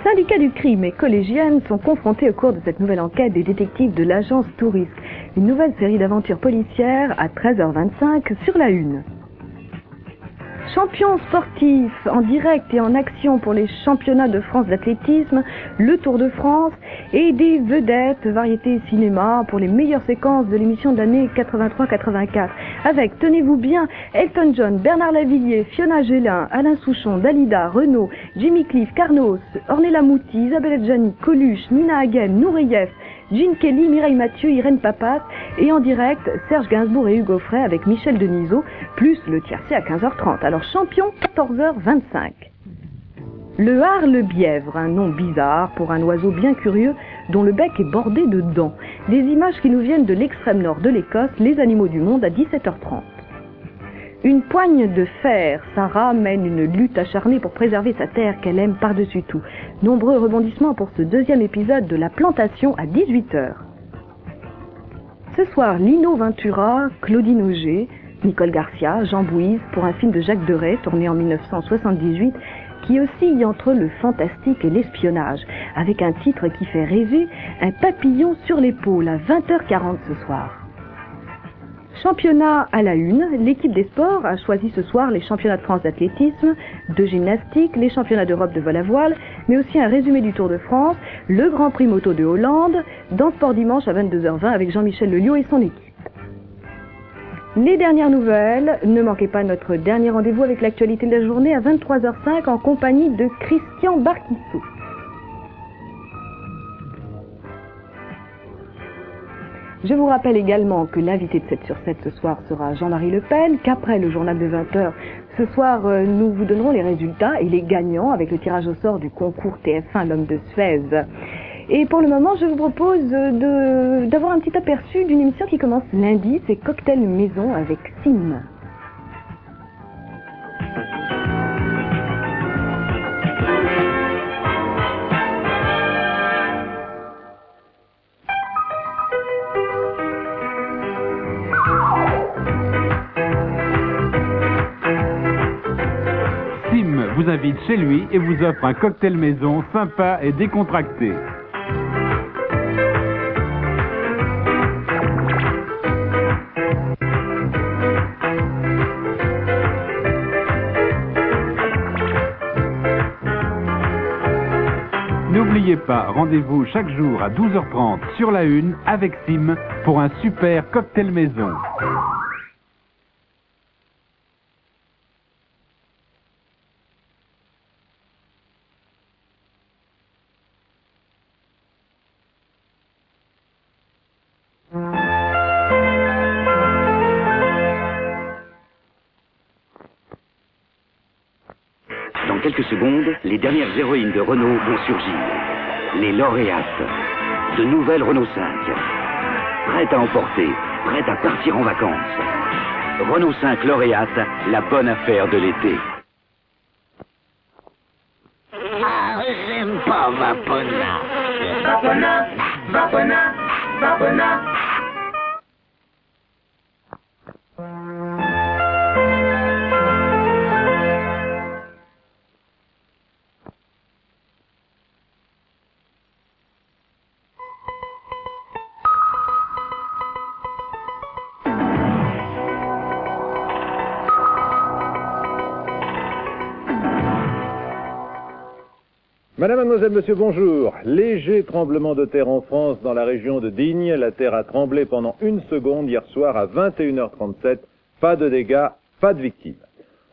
syndicats du crime et collégiennes sont confrontés au cours de cette nouvelle enquête des détectives de l'agence Tourisque. Une nouvelle série d'aventures policières à 13h25 sur la Une. Champions sportifs en direct et en action pour les championnats de France d'athlétisme, le Tour de France et des vedettes variétés cinéma pour les meilleures séquences de l'émission de l'année 83-84. Avec, tenez-vous bien, Elton John, Bernard Lavilliers, Fiona Gélin, Alain Souchon, Dalida, Renaud, Jimmy Cliff, Carnos, Ornella Mouti, Isabelle Adjani, Coluche, Nina Hagen, Nureyev, Gene Kelly, Mireille Mathieu, Irène Papas et en direct Serge Gainsbourg et Hugo Frey avec Michel Denisot, plus le tiercé à 15h30. Alors champion, 14h25. Le Harlebièvre, un nom bizarre pour un oiseau bien curieux dont le bec est bordé de dents. Des images qui nous viennent de l'extrême nord de l'Écosse, les animaux du monde à 17h30. Une poigne de fer, Sarah mène une lutte acharnée pour préserver sa terre qu'elle aime par-dessus tout. Nombreux rebondissements pour ce deuxième épisode de La Plantation à 18h. Ce soir, Lino Ventura, Claudine Auger, Nicole Garcia, Jean Bouise pour un film de Jacques Deray tourné en 1978 qui oscille entre le fantastique et l'espionnage, avec un titre qui fait rêver, Un papillon sur l'épaule à 20h40 ce soir. Championnat à la Une, l'équipe des sports a choisi ce soir les championnats de France d'athlétisme, de gymnastique, les championnats d'Europe de vol à voile, mais aussi un résumé du Tour de France, le Grand Prix moto de Hollande, dans Sport Dimanche à 22h20 avec Jean-Michel Lelio et son équipe. Les dernières nouvelles, ne manquez pas notre dernier rendez-vous avec l'actualité de la journée à 23h05 en compagnie de Christian Barquissou. Je vous rappelle également que l'invité de 7 sur 7 ce soir sera Jean-Marie Le Pen, qu'après le journal de 20h, ce soir nous vous donnerons les résultats et les gagnants avec le tirage au sort du concours TF1 L'Homme de Suez. Et pour le moment, je vous propose d'avoir un petit aperçu d'une émission qui commence lundi, c'est Cocktail Maison avec Sim. Vous invite chez lui et vous offre un cocktail maison sympa et décontracté. N'oubliez pas, rendez-vous chaque jour à 12h30 sur la Une avec Sim pour un super cocktail maison. Dans quelques secondes, les dernières héroïnes de Renault vont surgir. Les lauréates. De nouvelles Renault 5. Prêtes à emporter, prêtes à partir en vacances. Renault 5 lauréate, la bonne affaire de l'été. Ah, j'aime pas Vapona. Vapona, Vapona, Vapona. Madame, mademoiselle, monsieur, bonjour. Léger tremblement de terre en France dans la région de Digne. La terre a tremblé pendant 1 seconde hier soir à 21h37. Pas de dégâts, pas de victimes.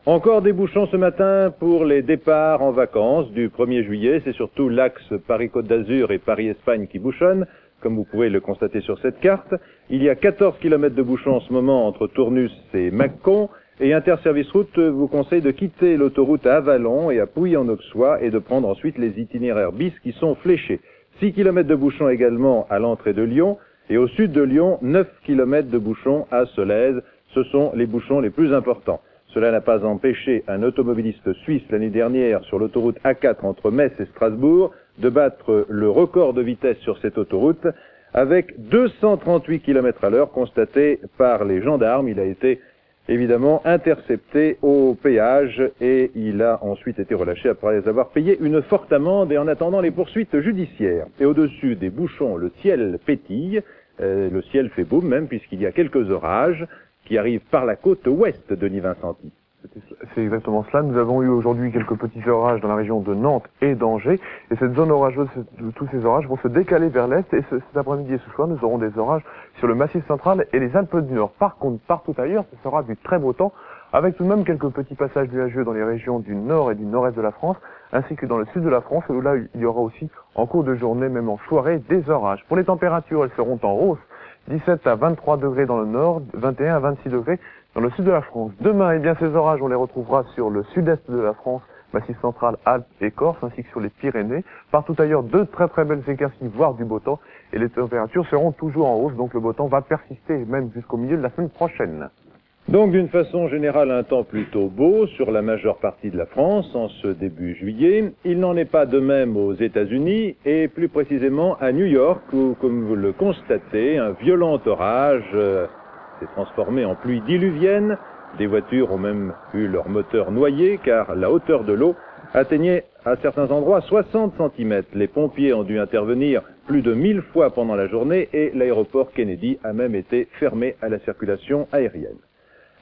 Encore des bouchons ce matin pour les départs en vacances du 1er juillet. C'est surtout l'axe Paris-Côte d'Azur et Paris-Espagne qui bouchonnent, comme vous pouvez le constater sur cette carte. Il y a 14 km de bouchons en ce moment entre Tournus et Mâcon. Et Interservice Route vous conseille de quitter l'autoroute à Avallon et à Pouilly-en-Auxois et de prendre ensuite les itinéraires bis qui sont fléchés. 6 km de bouchons également à l'entrée de Lyon et au sud de Lyon, 9 km de bouchons à Solèze. Ce sont les bouchons les plus importants. Cela n'a pas empêché un automobiliste suisse l'année dernière sur l'autoroute A4 entre Metz et Strasbourg de battre le record de vitesse sur cette autoroute avec 238 km à l'heure constaté par les gendarmes. Il a été évidemment intercepté au péage et il a ensuite été relâché après avoir payé une forte amende et en attendant les poursuites judiciaires. Et au-dessus des bouchons, le ciel pétille, le ciel fait boum même puisqu'il y a quelques orages qui arrivent par la côte ouest de Denis-Vincenti. C'est exactement cela. Nous avons eu aujourd'hui quelques petits orages dans la région de Nantes et d'Angers. Et cette zone orageuse, tous ces orages vont se décaler vers l'est. Et cet après-midi et ce soir, nous aurons des orages sur le Massif central et les Alpes du Nord. Par contre, partout ailleurs, ce sera du très beau temps, avec tout de même quelques petits passages nuageux dans les régions du nord et du nord-est de la France, ainsi que dans le sud de la France, où là, il y aura aussi, en cours de journée, même en soirée, des orages. Pour les températures, elles seront en hausse. 17 à 23 degrés dans le nord, 21 à 26 degrés dans le sud de la France. Demain, eh bien, ces orages, on les retrouvera sur le sud-est de la France, Massif central, Alpes et Corse, ainsi que sur les Pyrénées. Partout ailleurs, de très très belles éclaircies, voire du beau temps. Et les températures seront toujours en hausse, donc le beau temps va persister, même jusqu'au milieu de la semaine prochaine. Donc d'une façon générale, un temps plutôt beau sur la majeure partie de la France en ce début juillet. Il n'en est pas de même aux États-Unis et plus précisément à New York où, comme vous le constatez, un violent orage s'est transformé en pluie diluvienne. Des voitures ont même eu leur moteur noyé car la hauteur de l'eau atteignait à certains endroits 60 cm. Les pompiers ont dû intervenir plus de 1000 fois pendant la journée et l'aéroport Kennedy a même été fermé à la circulation aérienne.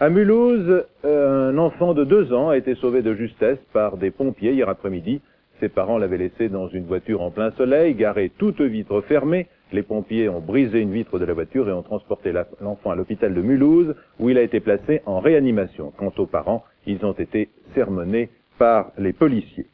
À Mulhouse, un enfant de 2 ans a été sauvé de justesse par des pompiers hier après-midi. Ses parents l'avaient laissé dans une voiture en plein soleil, garée toutes vitres fermées. Les pompiers ont brisé une vitre de la voiture et ont transporté l'enfant à l'hôpital de Mulhouse, où il a été placé en réanimation. Quant aux parents, ils ont été sermonnés par les policiers.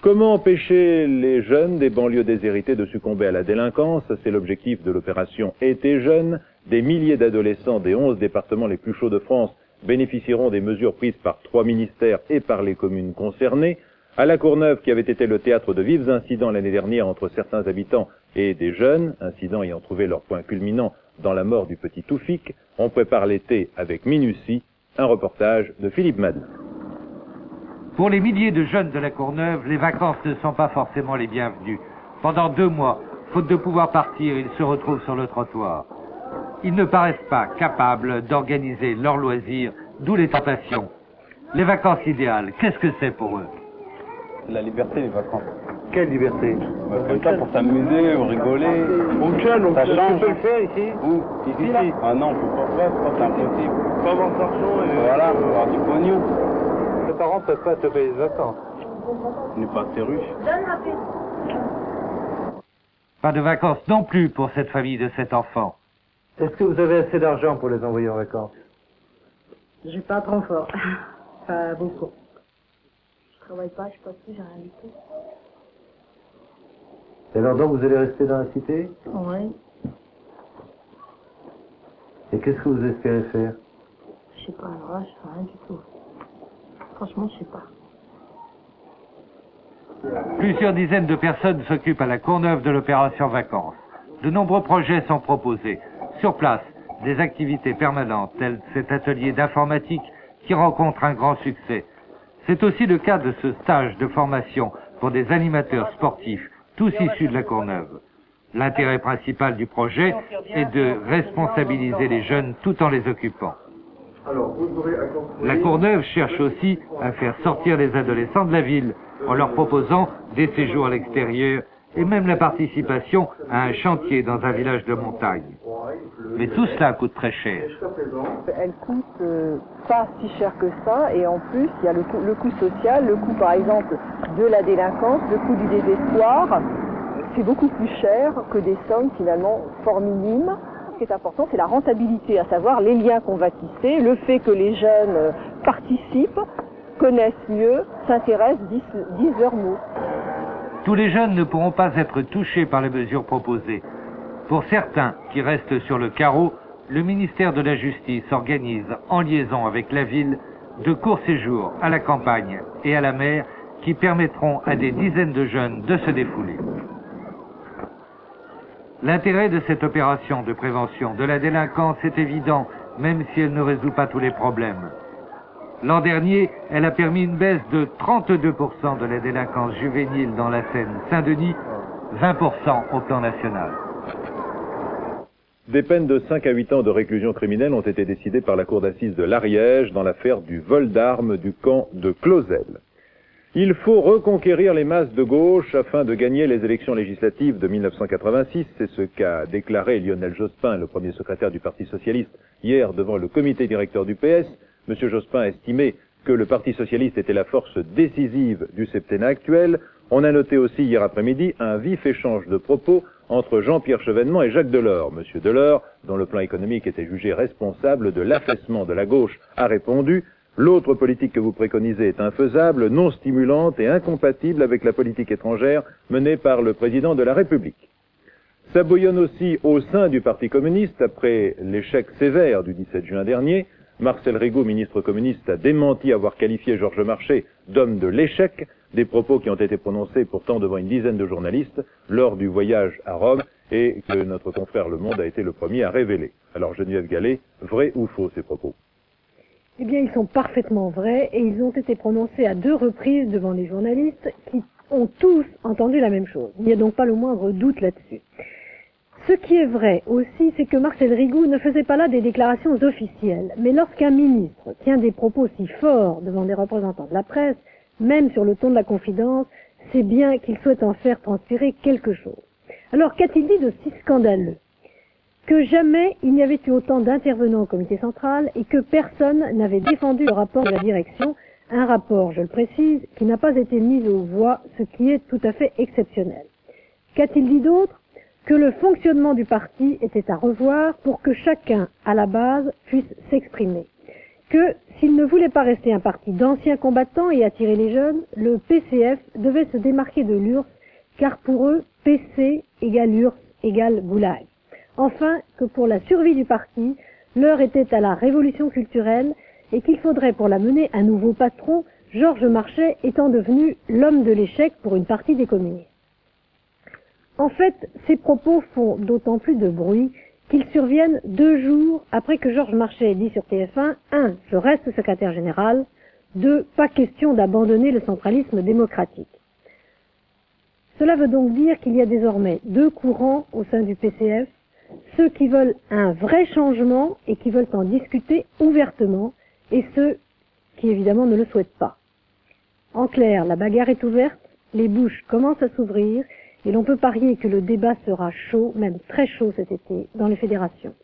Comment empêcher les jeunes des banlieues déshéritées de succomber à la délinquance? C'est l'objectif de l'opération Été Jeunes. Des milliers d'adolescents des 11 départements les plus chauds de France bénéficieront des mesures prises par 3 ministères et par les communes concernées. À La Courneuve, qui avait été le théâtre de vifs incidents l'année dernière entre certains habitants et des jeunes, incidents ayant trouvé leur point culminant dans la mort du petit Toufik, on prépare l'été avec minutie. Un reportage de Philippe Madin. Pour les milliers de jeunes de La Courneuve, les vacances ne sont pas forcément les bienvenues. Pendant 2 mois, faute de pouvoir partir, ils se retrouvent sur le trottoir. Ils ne paraissent pas capables d'organiser leurs loisirs, d'où les tentations. Les vacances idéales, qu'est-ce que c'est pour eux? La liberté, les vacances. Quelle liberté? Comme ça, pour s'amuser, rigoler. Ça change. Tu peux le faire ici? Où? Ici? Ah non, on peut pas faire, c'est impossible. Pas avoir d'argent et... Voilà, avoir du pognon. Tes parents ne peuvent pas te payer des vacances. On n'est pas assez riche. Pas de vacances non plus pour cette famille de cet enfant. Est-ce que vous avez assez d'argent pour les envoyer en vacances? J'ai pas trop fort. Pas beaucoup. Je travaille pas, je suis pas plus, j'ai rien du tout. Et alors donc vous allez rester dans la cité? Oui. Et qu'est-ce que vous espérez faire? Je sais pas, alors là, je fais rien du tout. Franchement, je sais pas. Plusieurs dizaines de personnes s'occupent à La Courneuve de l'opération Vacances. De nombreux projets sont proposés. Sur place, des activités permanentes, telles cet atelier d'informatique qui rencontre un grand succès. C'est aussi le cas de ce stage de formation pour des animateurs sportifs, tous issus de La Courneuve. L'intérêt principal du projet est de responsabiliser les jeunes tout en les occupant. La Courneuve cherche aussi à faire sortir les adolescents de la ville en leur proposant des séjours à l'extérieur et même la participation à un chantier dans un village de montagne. Mais tout cela coûte très cher. Elle coûte pas si cher que ça, et en plus il y a le coût social, le coût par exemple de la délinquance, le coût du désespoir. C'est beaucoup plus cher que des sommes finalement fort minimes. Ce qui est important, c'est la rentabilité, à savoir les liens qu'on va tisser, le fait que les jeunes participent, connaissent mieux, s'intéressent, disent leurs mots. Tous les jeunes ne pourront pas être touchés par les mesures proposées. Pour certains qui restent sur le carreau, le ministère de la Justice organise, en liaison avec la ville, de courts séjours à la campagne et à la mer qui permettront à des dizaines de jeunes de se défouler. L'intérêt de cette opération de prévention de la délinquance est évident, même si elle ne résout pas tous les problèmes. L'an dernier, elle a permis une baisse de 32% de la délinquance juvénile dans la Seine-Saint-Denis, 20% au plan national. Des peines de 5 à 8 ans de réclusion criminelle ont été décidées par la cour d'assises de l'Ariège dans l'affaire du vol d'armes du camp de Clausel. Il faut reconquérir les masses de gauche afin de gagner les élections législatives de 1986. C'est ce qu'a déclaré Lionel Jospin, le premier secrétaire du Parti socialiste, hier devant le comité directeur du PS. Monsieur Jospin estimait que le Parti socialiste était la force décisive du septennat actuel. On a noté aussi hier après-midi un vif échange de propos entre Jean-Pierre Chevènement et Jacques Delors. Monsieur Delors, dont le plan économique était jugé responsable de l'affaissement de la gauche, a répondu: l'autre politique que vous préconisez est infaisable, non stimulante et incompatible avec la politique étrangère menée par le président de la République. Ça bouillonne aussi au sein du Parti communiste après l'échec sévère du 17 juin dernier. Marcel Rigaud, ministre communiste, a démenti avoir qualifié Georges Marchais d'homme de l'échec, des propos qui ont été prononcés pourtant devant une dizaine de journalistes lors du voyage à Rome et que notre confrère Le Monde a été le premier à révéler. Alors Geneviève Gallet, vrai ou faux ces propos? Eh bien, ils sont parfaitement vrais et ils ont été prononcés à 2 reprises devant les journalistes qui ont tous entendu la même chose. Il n'y a donc pas le moindre doute là-dessus. Ce qui est vrai aussi, c'est que Marcel Rigaud ne faisait pas là des déclarations officielles. Mais lorsqu'un ministre tient des propos si forts devant des représentants de la presse, même sur le ton de la confidence, c'est bien qu'il souhaite en faire transpirer quelque chose. Alors, qu'a-t-il dit de si scandaleux? Que jamais il n'y avait eu autant d'intervenants au comité central et que personne n'avait défendu le rapport de la direction, un rapport, je le précise, qui n'a pas été mis aux voix, ce qui est tout à fait exceptionnel. Qu'a-t-il dit d'autre? Que le fonctionnement du parti était à revoir pour que chacun, à la base, puisse s'exprimer. Que, s'il ne voulait pas rester un parti d'anciens combattants et attirer les jeunes, le PCF devait se démarquer de l'URSS, car pour eux, PC égale URSS égale goulag. Enfin, que pour la survie du parti, l'heure était à la révolution culturelle et qu'il faudrait pour la mener un nouveau patron, Georges Marchais étant devenu l'homme de l'échec pour une partie des communistes. En fait, ces propos font d'autant plus de bruit qu'ils surviennent 2 jours après que Georges Marchais ait dit sur TF1 « 1. Je reste secrétaire général » 2. Pas question d'abandonner le centralisme démocratique. Cela veut donc dire qu'il y a désormais 2 courants au sein du PCF, ceux qui veulent un vrai changement et qui veulent en discuter ouvertement, et ceux qui évidemment ne le souhaitent pas. En clair, la bagarre est ouverte, les bouches commencent à s'ouvrir, et l'on peut parier que le débat sera chaud, même très chaud cet été, dans les fédérations.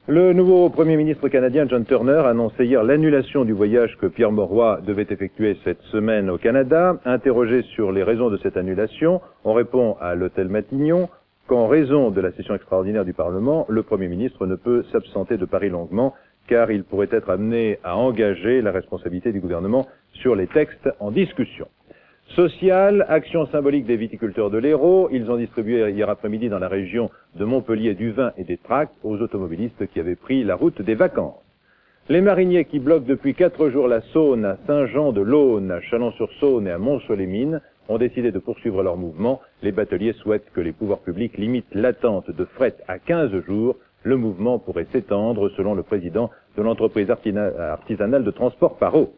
Le nouveau Premier ministre canadien John Turner annonçait hier l'annulation du voyage que Pierre Mauroy devait effectuer cette semaine au Canada. Interrogé sur les raisons de cette annulation, on répond à l'hôtel Matignon qu'en raison de la session extraordinaire du Parlement, le Premier ministre ne peut s'absenter de Paris longuement, car il pourrait être amené à engager la responsabilité du gouvernement sur les textes en discussion. Social, action symbolique des viticulteurs de l'Hérault. Ils ont distribué hier après-midi dans la région de Montpellier du vin et des tracts aux automobilistes qui avaient pris la route des vacances. Les mariniers qui bloquent depuis 4 jours la Saône à Saint-Jean-de-Laune, à Chalon-sur-Saône et à Mont-Solémine ont décidé de poursuivre leur mouvement. Les bateliers souhaitent que les pouvoirs publics limitent l'attente de fret à 15 jours. Le mouvement pourrait s'étendre selon le président de l'entreprise artisanale de transport par eau.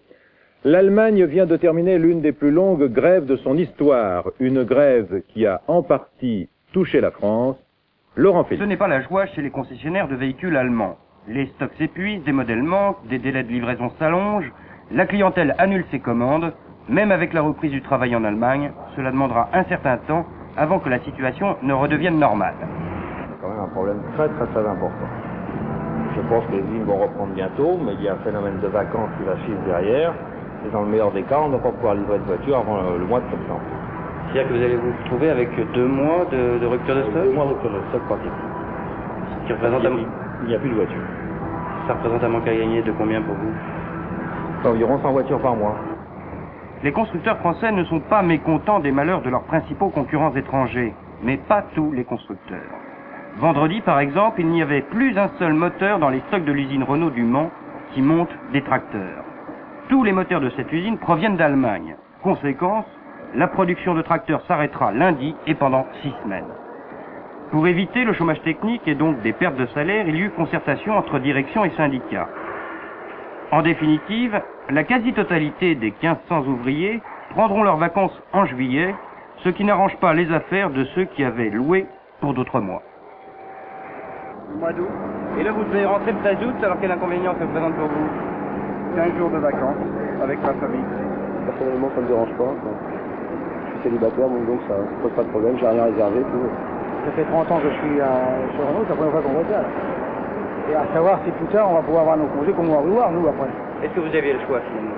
L'Allemagne vient de terminer l'une des plus longues grèves de son histoire, une grève qui a en partie touché la France. Laurent Félix. Ce n'est pas la joie chez les concessionnaires de véhicules allemands. Les stocks s'épuisent, des modèles manquent, des délais de livraison s'allongent, la clientèle annule ses commandes. Même avec la reprise du travail en Allemagne, cela demandera un certain temps avant que la situation ne redevienne normale. C'est quand même un problème très important. Je pense que les lignes vont reprendre bientôt, mais il y a un phénomène de vacances qui va suivre derrière. Et dans le meilleur des cas, on ne va pas pouvoir livrer de voiture avant le mois de septembre. C'est-à-dire que vous allez vous retrouver avec 2 mois de rupture de stock? 2 mois de rupture de stock pratique. Ce qui représente Il n'y a plus de voiture. Ça représente un manque à gagner de combien pour vous? Environ 100 voitures par mois. Les constructeurs français ne sont pas mécontents des malheurs de leurs principaux concurrents étrangers, mais pas tous les constructeurs. Vendredi, par exemple, il n'y avait plus un seul moteur dans les stocks de l'usine Renault du Mans qui monte des tracteurs. Tous les moteurs de cette usine proviennent d'Allemagne. Conséquence, la production de tracteurs s'arrêtera lundi et pendant 6 semaines. Pour éviter le chômage technique et donc des pertes de salaire, il y eut concertation entre direction et syndicats. En définitive, la quasi-totalité des 1500 ouvriers prendront leurs vacances en juillet, ce qui n'arrange pas les affaires de ceux qui avaient loué pour d'autres mois. Au mois d'août. Et là, vous devez rentrer le 13 août, alors quel inconvénient ça présente pour vous? 15 jours de vacances avec ma famille. Personnellement, ça ne me dérange pas. Je suis célibataire, donc ça ne pose pas de problème, j'ai rien réservé. Tout. Ça fait 30 ans que je suis chez Renault, c'est la première fois qu'on voit ça. Et à savoir si plus tard on va pouvoir avoir nos congés comme on va vouloir, nous, après. Est-ce que vous aviez le choix, finalement?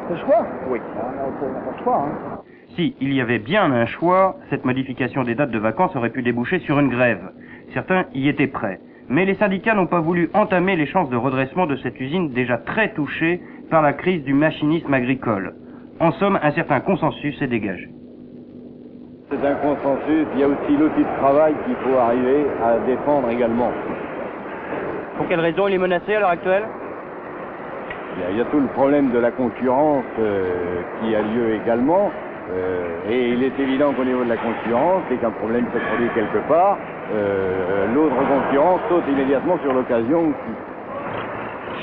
Le choix? Oui. On n'a pas le choix, hein. Si il y avait bien un choix, cette modification des dates de vacances aurait pu déboucher sur une grève. Certains y étaient prêts. Mais les syndicats n'ont pas voulu entamer les chances de redressement de cette usine déjà très touchée par la crise du machinisme agricole. En somme, un certain consensus est dégagé. C'est un consensus, il y a aussi l'outil de travail qu'il faut arriver à défendre également. Pour quelle raison il est menacé à l'heure actuelle? Il y a tout le problème de la concurrence qui a lieu également. Et il est évident qu'au niveau de la concurrence, dès qu'un problème se produit quelque part, l'autre concurrent saute immédiatement sur l'occasion.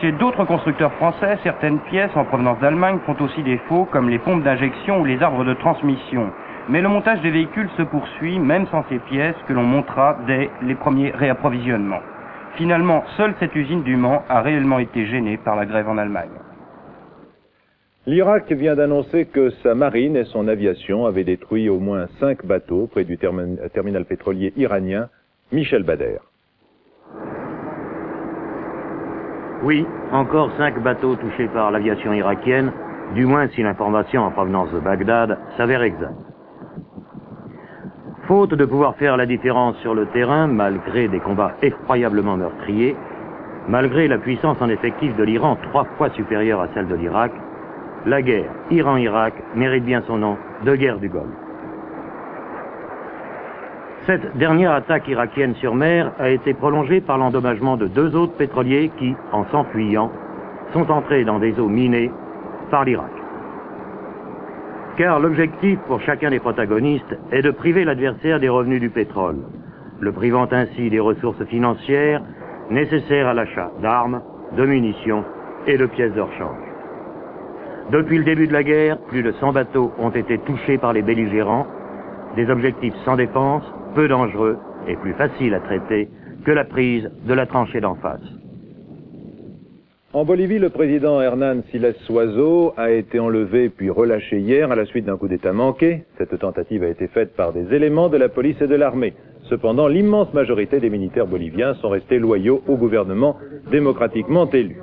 Chez d'autres constructeurs français, certaines pièces en provenance d'Allemagne font aussi défaut, comme les pompes d'injection ou les arbres de transmission. Mais le montage des véhicules se poursuit, même sans ces pièces que l'on montera dès les premiers réapprovisionnements. Finalement, seule cette usine du Mans a réellement été gênée par la grève en Allemagne. L'Irak vient d'annoncer que sa marine et son aviation avaient détruit au moins 5 bateaux près du terminal pétrolier iranien. Michel Bader. Oui, encore 5 bateaux touchés par l'aviation irakienne, du moins si l'information en provenance de Bagdad s'avère exacte. Faute de pouvoir faire la différence sur le terrain, malgré des combats effroyablement meurtriers, malgré la puissance en effectif de l'Iran 3 fois supérieure à celle de l'Irak, la guerre Iran-Irak mérite bien son nom de guerre du Golfe. Cette dernière attaque irakienne sur mer a été prolongée par l'endommagement de 2 autres pétroliers qui, en s'enfuyant, sont entrés dans des eaux minées par l'Irak. Car l'objectif pour chacun des protagonistes est de priver l'adversaire des revenus du pétrole, le privant ainsi des ressources financières nécessaires à l'achat d'armes, de munitions et de pièces de rechange. Depuis le début de la guerre, plus de 100 bateaux ont été touchés par les belligérants, des objectifs sans défense, peu dangereux et plus faciles à traiter que la prise de la tranchée d'en face. En Bolivie, le président Hernán Siles Suazo a été enlevé puis relâché hier à la suite d'un coup d'État manqué. Cette tentative a été faite par des éléments de la police et de l'armée. Cependant, l'immense majorité des militaires boliviens sont restés loyaux au gouvernement démocratiquement élu.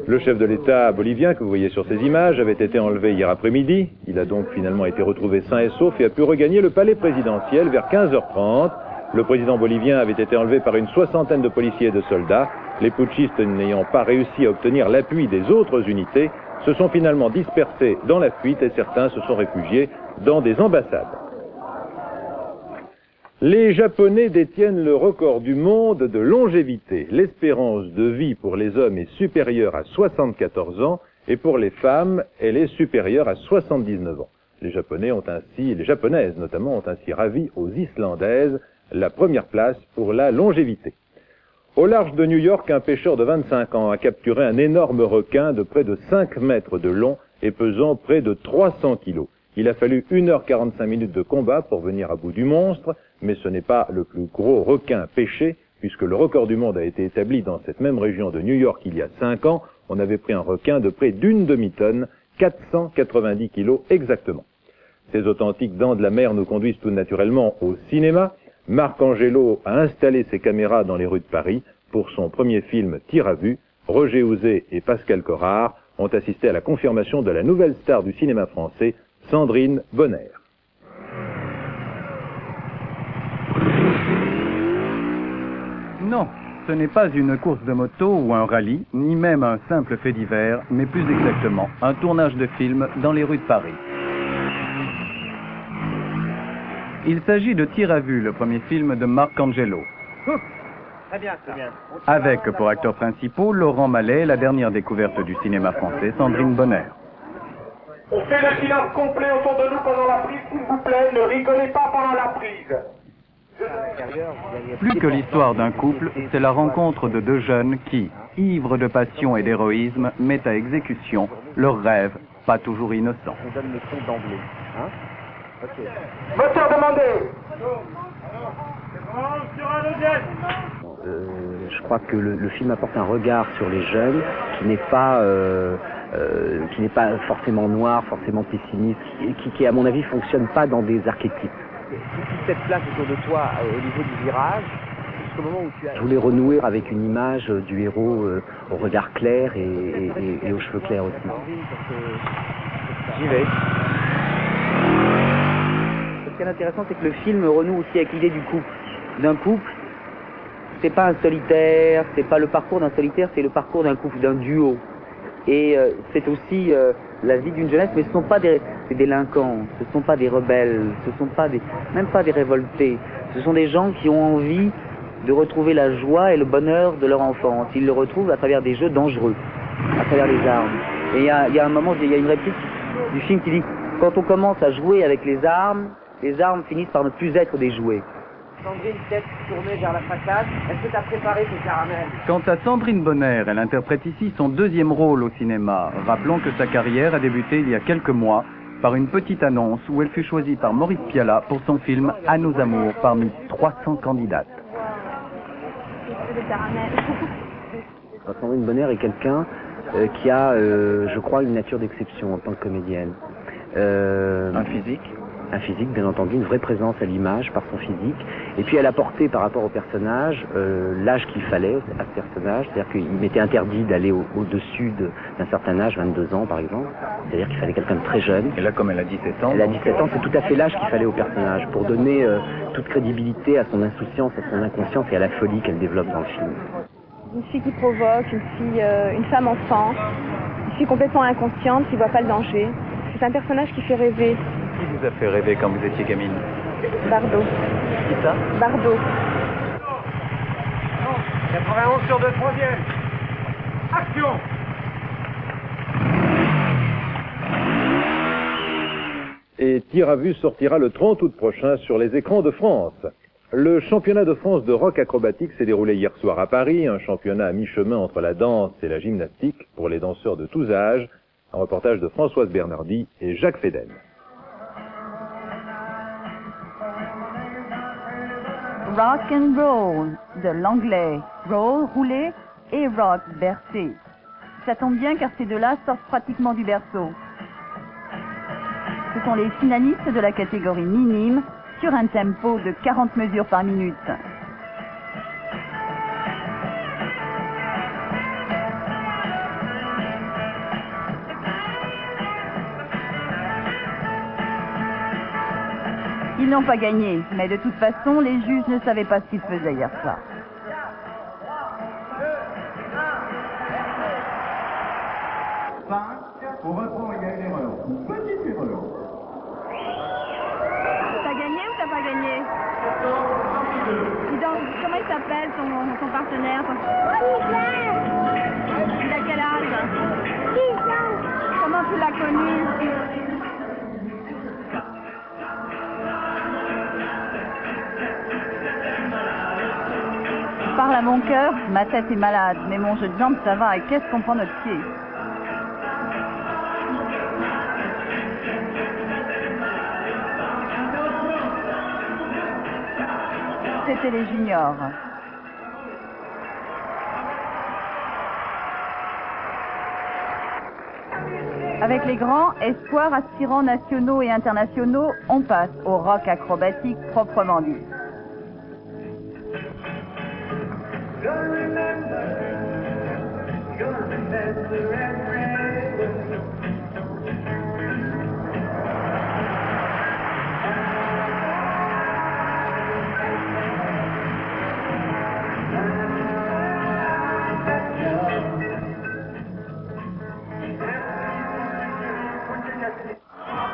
Le chef de l'État bolivien, que vous voyez sur ces images, avait été enlevé hier après-midi. Il a donc finalement été retrouvé sain et sauf et a pu regagner le palais présidentiel vers 15h30. Le président bolivien avait été enlevé par une 60aine de policiers et de soldats. Les putschistes, n'ayant pas réussi à obtenir l'appui des autres unités, se sont finalement dispersés dans la fuite et certains se sont réfugiés dans des ambassades. Les Japonais détiennent le record du monde de longévité. L'espérance de vie pour les hommes est supérieure à 74 ans et pour les femmes, elle est supérieure à 79 ans. Les Japonaises notamment, ont ainsi ravi aux Islandaises la première place pour la longévité. Au large de New York, un pêcheur de 25 ans a capturé un énorme requin de près de 5 mètres de long et pesant près de 300 kilos. Il a fallu 1h45 de combat pour venir à bout du monstre, mais ce n'est pas le plus gros requin pêché, puisque le record du monde a été établi dans cette même région de New York il y a 5 ans. On avait pris un requin de près d'une demi-tonne, 490 kilos exactement. Ces authentiques dents de la mer nous conduisent tout naturellement au cinéma. Marc Angelo a installé ses caméras dans les rues de Paris pour son premier film Tir à vue. Roger Houzet et Pascal Corard ont assisté à la confirmation de la nouvelle star du cinéma français, Sandrine Bonner. Non, ce n'est pas une course de moto ou un rallye, ni même un simple fait divers, mais plus exactement un tournage de film dans les rues de Paris. Il s'agit de Tir à vue, le premier film de Marc Angelo. Très bien, très bien. Avec pour acteurs principaux Laurent Mallet, la dernière découverte du cinéma français, Sandrine Bonner. On fait le silence complet autour de nous pendant la prise, s'il vous plaît, ne rigolez pas pendant la prise. Plus que l'histoire d'un couple, c'est la rencontre de 2 jeunes qui, ivres de passion et d'héroïsme, mettent à exécution leurs rêves, pas toujours innocents. On donne le son d'emblée, hein? Ok. Moteur demandé. Je crois que le film apporte un regard sur les jeunes qui n'est pas forcément noir, forcément pessimiste, qui à mon avis fonctionne pas dans des archétypes. Toute cette place autour de toi au niveau du virage, jusqu'au moment où tu as... Je voulais renouer avec une image du héros au regard clair et aux cheveux clairs aussi. J'y vais. Ce qui est intéressant, c'est que le film renoue aussi avec l'idée du couple. D'un couple, c'est pas un solitaire, c'est pas le parcours d'un solitaire, c'est le parcours d'un couple, d'un duo. Et c'est aussi la vie d'une jeunesse, mais ce ne sont pas des délinquants, ce ne sont pas des rebelles, ce ne sont pas même pas des révoltés. Ce sont des gens qui ont envie de retrouver la joie et le bonheur de leur enfance. Ils le retrouvent à travers des jeux dangereux, à travers les armes. Et il y a un moment, il y a une réplique du film qui dit « Quand on commence à jouer avec les armes finissent par ne plus être des jouets. » Sandrine, tête tournée vers la façade, est-ce que tu as préparé tes caramels? Quant à Sandrine Bonner, elle interprète ici son deuxième rôle au cinéma. Rappelons que sa carrière a débuté il y a quelques mois par une petite annonce où elle fut choisie par Maurice Pialat pour son film À nos amours parmi 300 candidates. Sandrine Bonner est quelqu'un qui a, je crois, une nature d'exception en tant que comédienne. Un physique? Un physique, bien entendu, une vraie présence à l'image par son physique. Et puis elle a porté par rapport au personnage l'âge qu'il fallait à ce personnage. C'est-à-dire qu'il m'était interdit d'aller au-dessus d'un certain âge, 22 ans par exemple. C'est-à-dire qu'il fallait quelqu'un de très jeune. Et là, comme elle a 17 ans... Elle a 17 ans, c'est tout à fait l'âge qu'il fallait au personnage pour donner toute crédibilité à son insouciance, à son inconscience et à la folie qu'elle développe dans le film. Une fille qui provoque, une femme enfant, une fille complètement inconsciente qui ne voit pas le danger. C'est un personnage qui fait rêver. Qui vous a fait rêver quand vous étiez gamine? Bardot. Qui ça? Bardot. 91 sur 2, troisième. Action! Et Tir à vue sortira le 30 août prochain sur les écrans de France. Le championnat de France de rock acrobatique s'est déroulé hier soir à Paris, un championnat à mi-chemin entre la danse et la gymnastique pour les danseurs de tous âges. Un reportage de Françoise Bernardi et Jacques Féden. Rock and roll, de l'anglais roll, rouler, et rock, bercer. Ça tombe bien car ces deux-là sortent pratiquement du berceau. Ce sont les finalistes de la catégorie minime sur un tempo de 40 mesures par minute. Ils n'ont pas gagné, mais de toute façon, les juges ne savaient pas ce qu'ils faisaient hier soir. Pour répondre, il y a une erreur. Une petite erreur. T'as gagné ou t'as pas gagné? Dis donc, comment il s'appelle ton partenaire? Il a quel âge? 10 ans. Comment tu l'as connu? Parle à mon cœur, ma tête est malade, mais mon jeu de jambes ça va, et qu'est-ce qu'on prend notre pied? C'était les juniors. Avec les grands espoirs aspirants nationaux et internationaux, on passe au rock acrobatique proprement dit.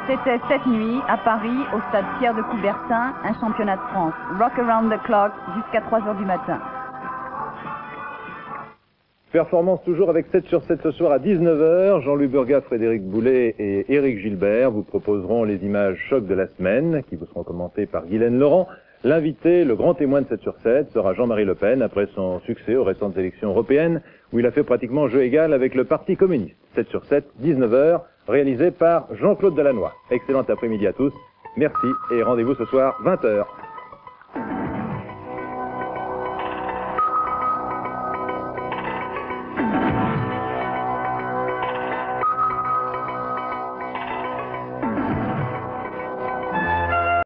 C'était cette nuit, à Paris, au stade Pierre de Coubertin, un championnat de France. Rock around the clock jusqu'à 3 h du matin. Performance toujours avec 7 sur 7 ce soir à 19 h. Jean-Louis Burgat, Frédéric Boulet et Éric Gilbert vous proposeront les images chocs de la semaine, qui vous seront commentées par Guylaine Laurent. L'invité, le grand témoin de 7 sur 7, sera Jean-Marie Le Pen, après son succès aux récentes élections européennes, où il a fait pratiquement jeu égal avec le Parti communiste. 7 sur 7, 19 h, réalisé par Jean-Claude Delannoy. Excellent après-midi à tous. Merci et rendez-vous ce soir, 20 h.